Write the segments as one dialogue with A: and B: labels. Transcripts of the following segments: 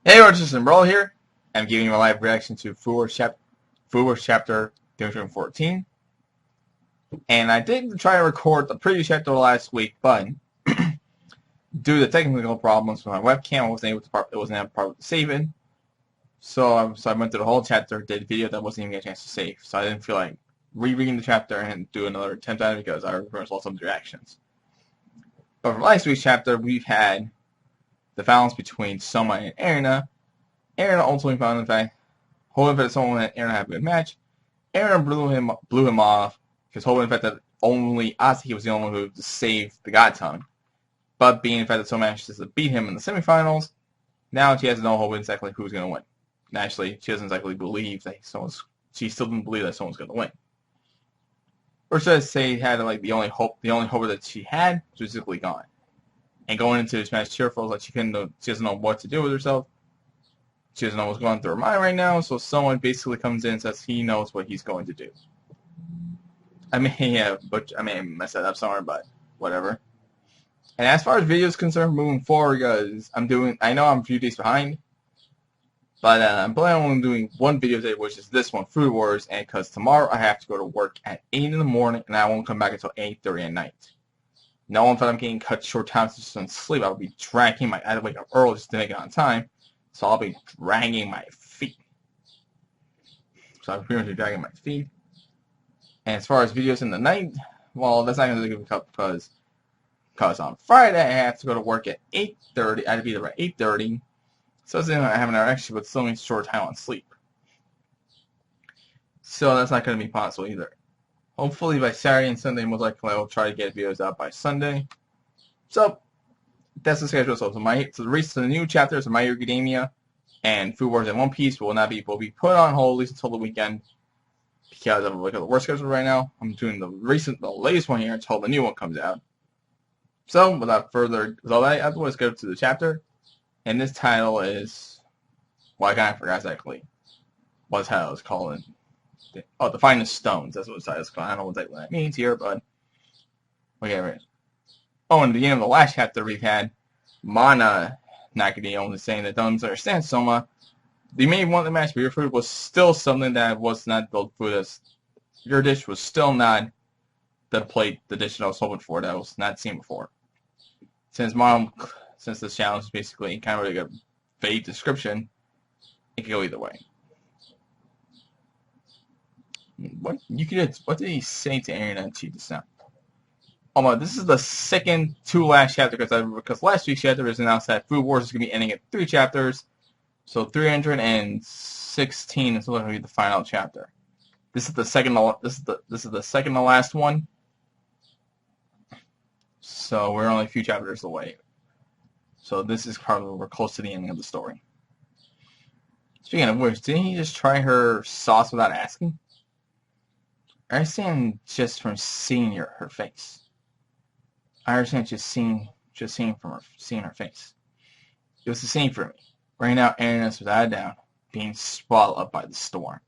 A: Hey, Archers and Brawl here. I'm giving you a live reaction to Food Wars Chapter 214. And I did try to record the previous chapter last week, but due to technical problems with my webcam, it wasn't able to save it. So I went through the whole chapter, did a video that wasn't even getting a chance to save. So I didn't feel like rereading the chapter and do another attempt at it because I reversed all some of the reactions. But for last week's chapter, we've had the balance between Soma and Erina. Erina ultimately found the fact hoping that someone and Aaron had a good match. Aaron blew him off because hoping the fact that only Asuki was the only one who saved the God Tongue. But being the fact that someone manages to beat him in the semifinals, now she has no hope exactly who's going to win. Naturally, she doesn't exactly believe that she still didn't believe that someone's going to win. Or should I say, had like the only hope that she had was basically gone. And going into this match, cheerful, like she doesn't know what to do with herself. She doesn't know what's going through her mind right now, so someone basically comes in and says he knows what he's going to do. I may mess that up somewhere, but whatever. And as far as videos concerned, moving forward, guys, I know I'm a few days behind, but I'm planning on doing one video today, which is this one, Food Wars, and because tomorrow I have to go to work at 8 in the morning, and I won't come back until 8:30 at night. Now, if I'm getting cut short times just on sleep, I'll be dragging I had to wake up early just to make it on time. So I'll be dragging my feet. So I'm pretty much dragging my feet. And as far as videos in the night, well, that's not going to be good because on Friday I have to go to work at 8:30. I have to be there at 8:30. So it's I have an hour extra, but still means short time on sleep. So that's not going to be possible either. Hopefully by Saturday and Sunday, most likely I will try to get videos out by Sunday. So that's the schedule. So the new chapters of My Hero Academia and Food Wars and One Piece will be put on hold at least until the weekend because of the work schedule right now. I'm doing the latest one here until the new one comes out. So without further ado, let's go to the chapter. And this title is, well, I kind of forgot exactly what title is called. Oh, The Finest Stones. That's what the title is called. I don't know exactly what that means here, but okay, right. Oh, and at the end of the last chapter, we've had Mana Nakadi only saying that don't understand Soma. The main one of the match for your food was still something that was not the food as your dish was still not the dish that I was hoping for, that I was not seen before. Since this challenge is basically kind of like a vague description, it could go either way. What did he say to Aaron and Chi just now? Oh my, this is the second to last chapter because last week's chapter was announced that Food Wars is going to be ending at 3 chapters. So 316 is going to be the final chapter. This is the second to last one. So we're only a few chapters away. So this is probably we're close to the ending of the story. Speaking of which, didn't he just try her sauce without asking? I understand just from seeing her face. I understand just seeing her face. It was the same for me. Right now, Aaron is without a doubt being swallowed up by the storm.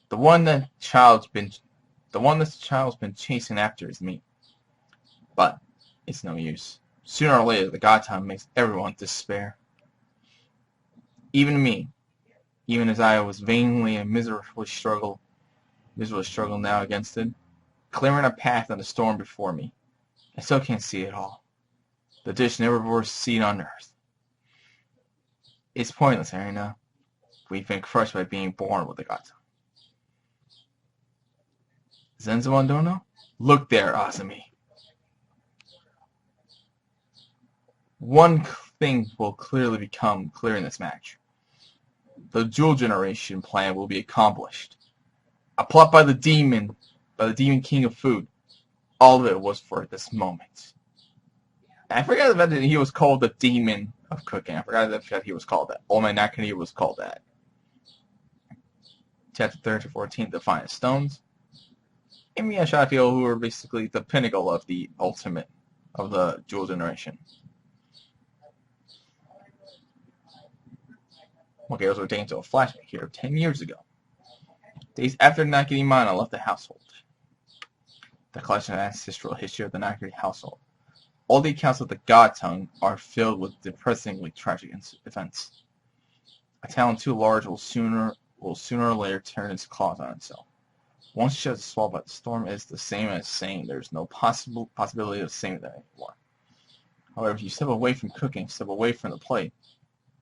A: The one that this child's been chasing after is me. But it's no use. Sooner or later, the God Time makes everyone despair. Even me. Even as I was vainly and miserably struggle now against it, clearing a path in the storm before me. I still can't see it all. The dish never bore seed on earth. It's pointless, Arena. We've been crushed by being born with the God Tongue. Zenzaman Dono? Look there, Asami. One thing will clearly become clear in this match. The Jewel Generation plan will be accomplished. A plot by the Demon King of Food. All of it was for this moment. And I forgot that he was called the Demon of Cooking. I forgot that he was called that. Old Man Nakani was called that. Chapter 314, The Finest Stones. And Miyashiro, who are basically the pinnacle of the ultimate of the Jewel Generation. Okay, I was ordained to a flashback here 10 years ago. Days after Nakini Mana left the household. the collection of ancestral history of the Nakiri household. All the accounts of the God Tongue are filled with depressingly tragic events. A talent too large will sooner or later turn its claws on itself. Once shut swallowed by the storm is the same as saying there is no possibility of saving them anymore. However, if you step away from cooking, step away from the plate,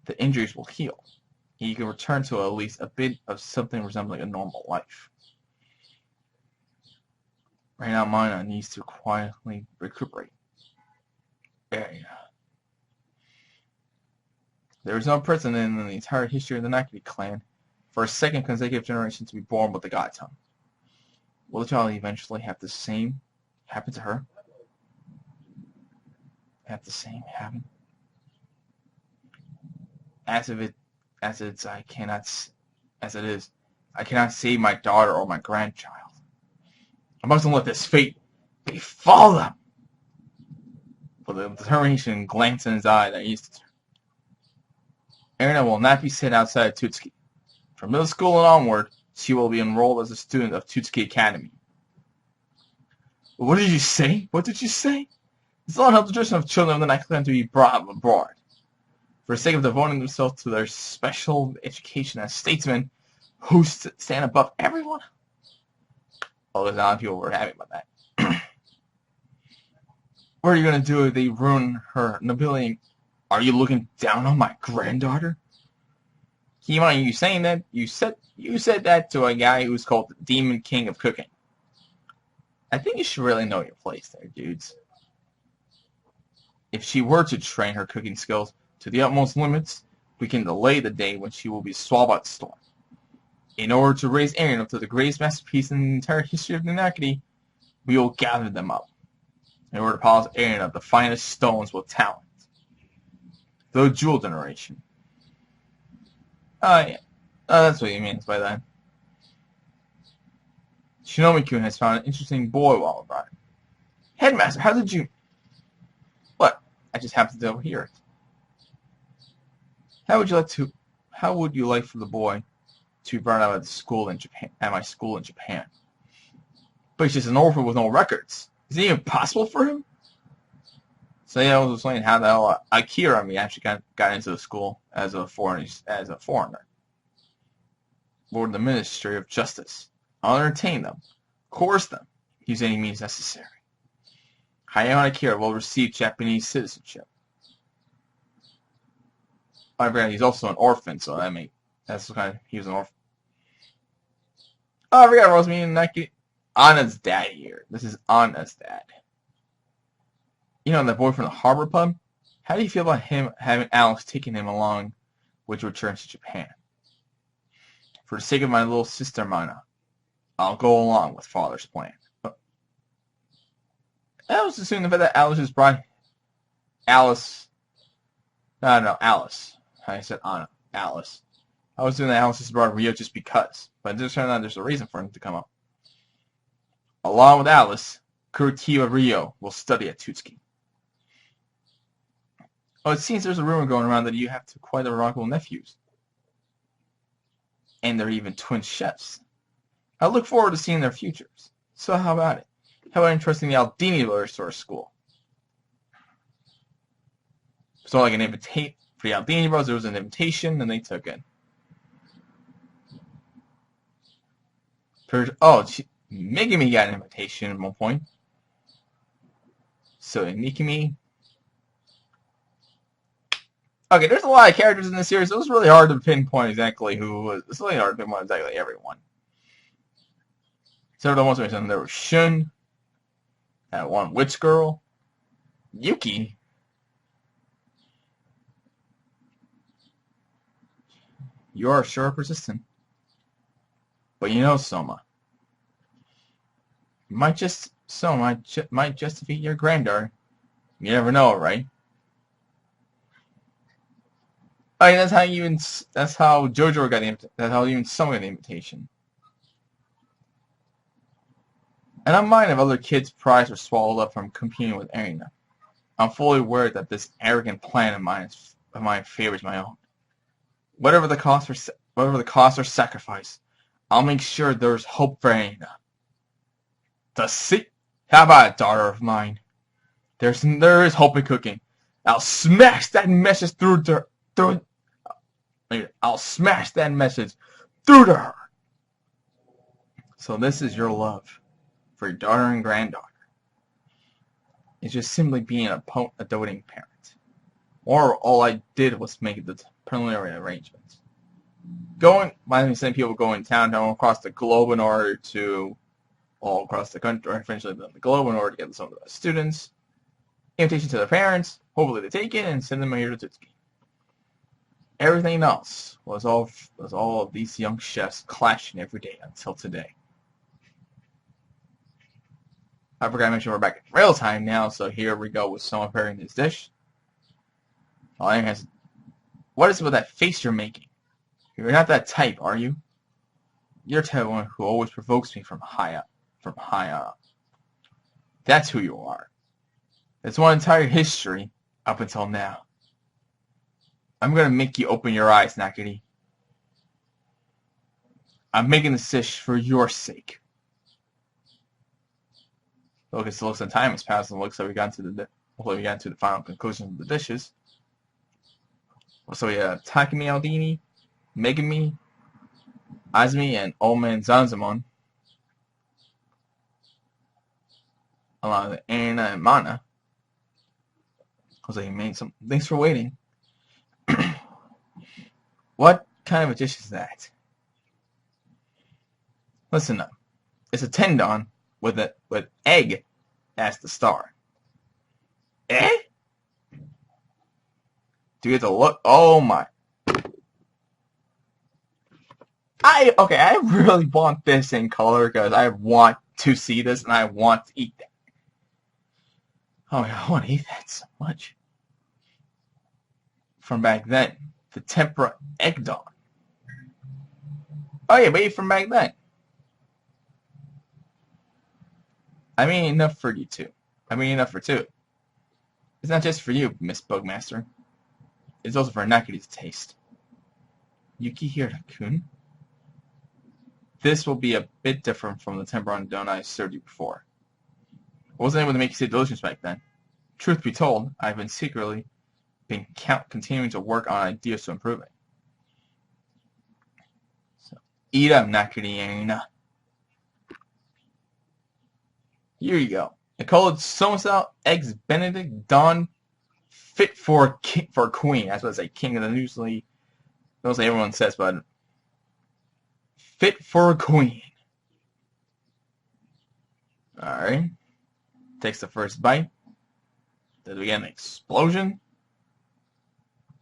A: the injuries will heal, and you can return to at least a bit of something resembling a normal life. Right now, Mina needs to quietly recuperate. There is no precedent in the entire history of the Nakiri clan for a second consecutive generation to be born with the God Tongue. Will the child eventually have the same happen to her? Have the same happen? As it is, I cannot save my daughter or my grandchild. I mustn't let this fate befall them. With the determination glance in his eye that used to. Erina will not be sent outside of Tutsuki. From middle school and onward, she will be enrolled as a student of Tutsuki Academy. What did you say? What did you say? This will help the tradition of children of the Night Clan to be brought abroad. For the sake of devoting themselves to their special education as statesmen who stand above everyone. Oh, there's a lot of people were happy about that. What are you going to do if they ruin her nobility? Are you looking down on my granddaughter? Kimon, you saying that? You said that to a guy who's called the Demon King of Cooking. I think you should really know your place there, dudes. If she were to train her cooking skills to the utmost limits, we can delay the day when she will be swallowed by the storm. In order to raise Aaron up to the greatest masterpiece in the entire history of the Nakiri, we will gather them up. In order to polish Aaron of the finest stones with talent. The Jewel Generation. Oh, yeah. Oh, that's what he means by that. Shinomi-kun has found an interesting boy while abroad. Headmaster, how did you... What? I just happened to overhear it. How would you like for the boy to be brought out of school in Japan, at my school in Japan? But he's just an orphan with no records. Is it even possible for him? So yeah, I was explaining how the hell Akira actually got into the school as a foreigner. Lord the Ministry of Justice. I'll entertain them, coerce them, use any means necessary. Hayao Akira will receive Japanese citizenship. I forgot he's also an orphan, so that's kind of he was an orphan. Oh, I forgot Rose meaning Nike. Anna's dad here. This is Anna's dad. You know that boy from the harbor pub? How do you feel about him having Alex taking him along with returns to Japan? For the sake of my little sister Mana, I'll go along with father's plan. I was assuming the fact that Alice just brought Alice. No, Alice. I said Anna. Alice. I was assuming that Alice just brought Rio just because. But it just turned out there's a reason for him to come up. Along with Alice, Kuritiba Rio will study at Tutsuki. Oh, it seems there's a rumor going around that you have quite a remarkable nephews. And they're even twin chefs. I look forward to seeing their futures. So how about it? How about entrusting the Aldini brothers to our school? So like an invitation for the Aldini brothers, there was an invitation, and they took it. Megumi got an invitation at one point. So Nikimi. Okay, there's a lot of characters in this series, so it was really hard to pinpoint exactly who was. It's really hard to pinpoint exactly everyone. So the ones there was Shun, that one witch girl, Yuki. You are sure persistent. But you know, Soma. Might just defeat your granddaughter. You never know, right? I mean, that's how JoJo got the invitation. That's how even Soma got the invitation. And I'm minded if other kids' prize were swallowed up from competing with Erina. I'm fully aware that this arrogant plan of mine favors my own. Whatever the cost or sacrifice, I'll make sure there's hope for Erina. The sea. How about a daughter of mine? There is hope in cooking. I'll smash that message through to her. I'll smash that message through to her. So this is your love for your daughter and granddaughter. It's just simply being a doting parent. Or all I did was make the preliminary arrangements. Same people going town across the globe in order to, all across the country, or eventually the globe in order to get some of the students. Invitation to their parents. Hopefully they take it and send them here to Tutsuki. Everything else was all of these young chefs clashing every day until today. I forgot to mention we're back in real time now, so here we go with someone preparing this dish. What is it with that face you're making? You're not that type, are you? You're the one who always provokes me from high up. That's who you are. That's one entire history up until now. I'm gonna make you open your eyes, Nakiri. I'm making this dish for your sake. Look, it looks like time has passed, and it looks like we got to the final conclusion of the dishes. So we have Takumi Aldini, Megumi, Azumi, and Omen Zanzamon, along with Anna and Mana. Jose made some. Thanks for waiting. What kind of a dish is that? Listen up. It's a tendon with egg as the star. Eh? Do you get to look? Oh my. I really want this in color because I want to see this and I want to eat that. Oh, I want to eat that so much. From back then, the tempura egg don. Oh yeah, but from back then. I mean enough for you two. I mean enough for two. It's not just for you, Miss Bugmaster. It's also for Nakiri's taste. Yukihira-kun? This will be a bit different from the tempura don I served you before. I wasn't able to make you say delicious back then. Truth be told, I've been secretly continuing to work on ideas to improve it. So, eat up, Nakiri-ana. Here you go. I call it Somersault Eggs Benedict Dawn fit for queen. That's what I say, king of the usually everyone says, but fit for a queen. Alright. Takes the first bite. Does we get an explosion?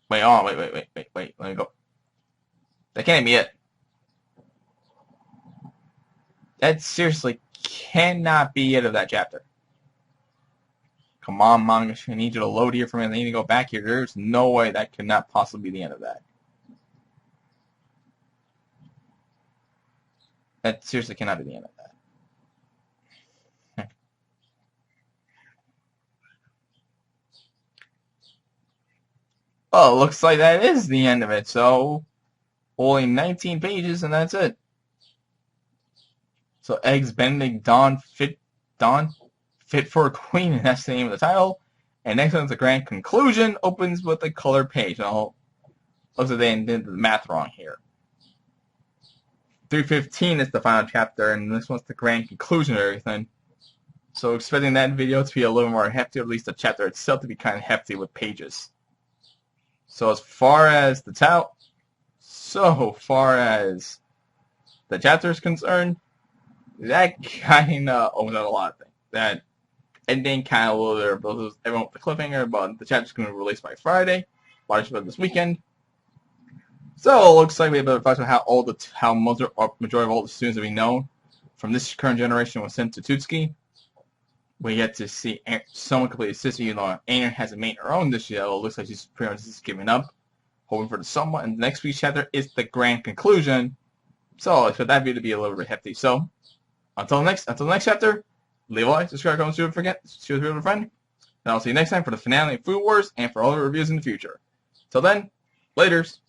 A: Wait, let me go. That can't be it. That seriously cannot be it of that chapter. Come on, manga, I need you to load here for me. I need to go back here. There's no way that could not possibly be the end of that. That seriously cannot be the end of that. Well, it looks like that is the end of it. So, only 19 pages and that's it. So, Eggs Benedict Dawn Fit for a Queen, and that's the name of the title. And next one's the grand conclusion, opens with a color page. Now, looks like they did the math wrong here. 315 is the final chapter, and this one's the grand conclusion of everything. So expecting that video to be a little more hefty, or at least the chapter itself to be kind of hefty with pages. So as far as the chapter is concerned, that kind of opens up a lot of things. That ending kind of a little bit, everyone with the cliffhanger, but the chapter's going to be released by Friday. Watch it this weekend. So it looks like we have a reflection of how majority of all the students that we know from this current generation was sent to Tutsuki. We get to see someone complete his sister, even though Aina hasn't made her own this year. It looks like she's pretty much just giving up, hoping for the someone. And the next week's chapter is the grand conclusion. So I expect that video to be a little bit hefty. So until the next chapter, leave a like, subscribe, comment, share with a friend. And I'll see you next time for the finale of Food Wars and for all the reviews in the future. Till then, laters.